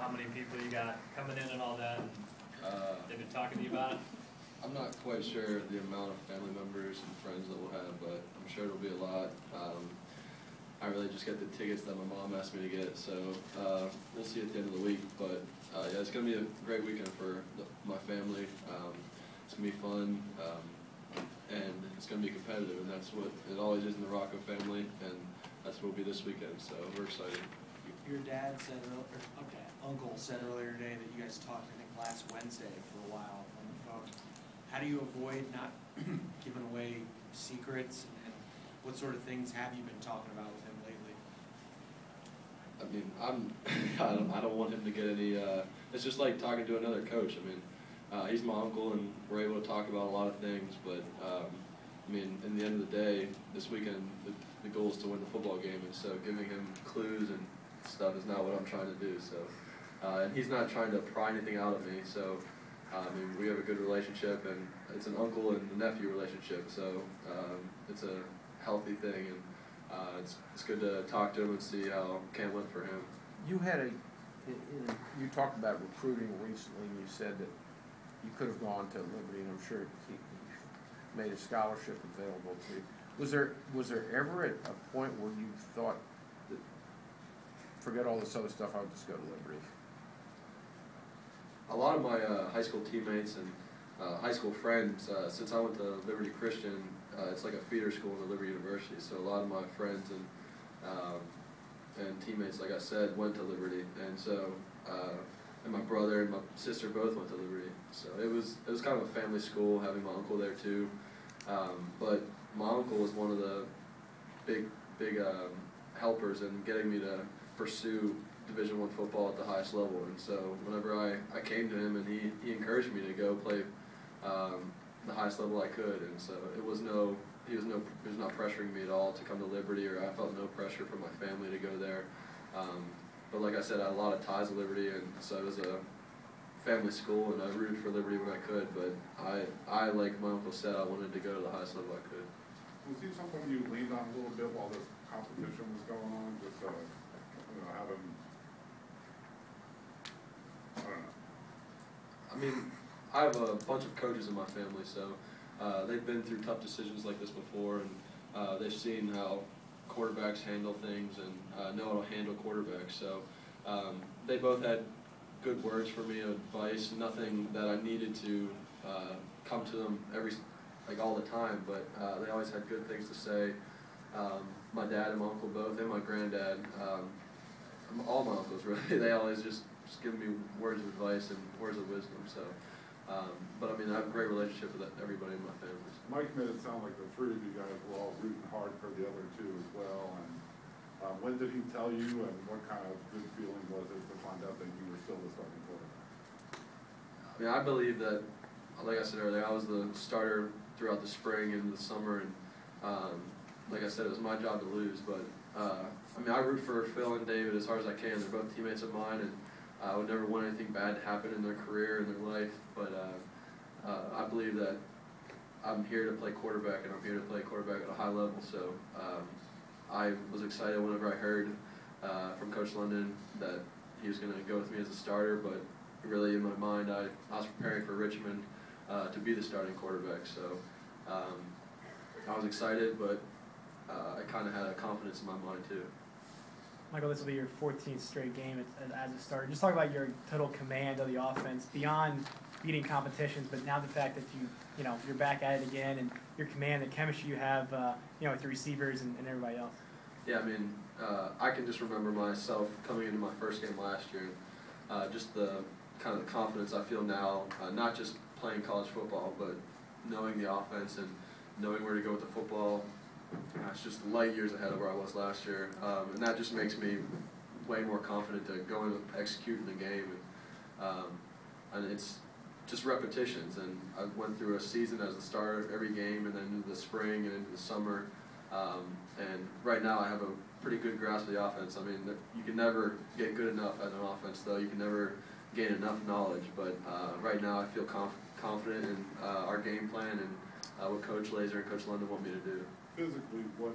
how many people you got coming in and all that? And they've been talking to you about it? I'm not quite sure the amount of family members and friends that we'll have, but I'm sure it'll be a lot. I really just get the tickets that my mom asked me to get, so we'll see at the end of the week. But yeah, it's going to be a great weekend for my family. It's going to be fun, and it's going to be competitive, and that's what it always is in the Rocco family, and that's what it'll be this weekend, so we're excited. Your dad said, uncle said earlier today that you guys talked, I think, last Wednesday for a while on the phone. How do you avoid not giving away secrets, and what sort of things have you been talking about with him lately? I mean, I don't want him to get any. It's just like talking to another coach. I mean, he's my uncle, and we're able to talk about a lot of things. But I mean, in the end of the day, this weekend the goal is to win the football game, and so giving him clues and stuff is not what I'm trying to do. So, and he's not trying to pry anything out of me. So, I mean, we have a good relationship, and it's an uncle and nephew relationship. So, it's a healthy thing, and it's good to talk to him and see how camp went for him. You had you talked about recruiting recently, and you said that you could have gone to Liberty, and I'm sure he made a scholarship available to you. Was there ever a point where you thought that, forget all this other stuff, I would just go to Liberty? A lot of my high school teammates and high school friends, since I went to Liberty Christian, it's like a feeder school in the Liberty University. So a lot of my friends and teammates, like I said, went to Liberty, and so and my brother and my sister both went to Liberty. So it was kind of a family school, having my uncle there too. But my uncle was one of the big helpers in getting me to pursue Division I football at the highest level, and so whenever I came to him, and he encouraged me to go play the highest level I could, and so he was not pressuring me at all to come to Liberty, or I felt no pressure from my family to go there. But like I said, I had a lot of ties to Liberty, and so it was a family school, and I rooted for Liberty when I could. But I like my uncle said, I wanted to go to the highest level I could. Was he something you leaned on a little bit while this competition was going on? Just have him. I don't know. I mean, I have a bunch of coaches in my family, so they've been through tough decisions like this before, and they've seen how quarterbacks handle things and know how to handle quarterbacks. So they both had good words for me, advice, nothing that I needed to come to them all the time, but they always had good things to say. My dad and my uncle both, and my granddad, all my uncles really, they always just give me words of advice and words of wisdom. So, but I mean, I have a great relationship with everybody in my family. Mike made it sound like the three of you guys were all rooting hard for the other two as well. And when did he tell you, and what kind of good feeling was it to find out that you were still the starting quarterback? I mean, I believe that, like I said earlier, I was the starter throughout the spring and the summer, and like I said, it was my job to lose. But I mean, I root for Phil and David as hard as I can. They're both teammates of mine, and I would never want anything bad to happen in their career and their life. But I believe that I'm here to play quarterback, and I'm here to play quarterback at a high level. So I was excited whenever I heard from Coach London that he was going to go with me as a starter. But really, in my mind, I was preparing for Richmond to be the starting quarterback. So I was excited, but I kind of had a confidence in my mind too. Michael, this will be your 14th straight game as a starter. Just talk about your total command of the offense beyond beating competitions, but now the fact that you're back at it again, and your command, the chemistry you have, with your receivers and everybody else. Yeah, I mean, I can just remember myself coming into my first game last year, just the kind of the confidence I feel now, not just playing college football, but knowing the offense and knowing where to go with the football. It's just light years ahead of where I was last year, and that just makes me way more confident to go and execute in the game. And it's just repetitions. And I went through a season as a starter every game, and then into the spring and into the summer. And right now I have a pretty good grasp of the offense. I mean, you can never get good enough at an offense, though. You can never gain enough knowledge. But right now I feel confident in our game plan and what Coach Laser and Coach London want me to do. Physically, what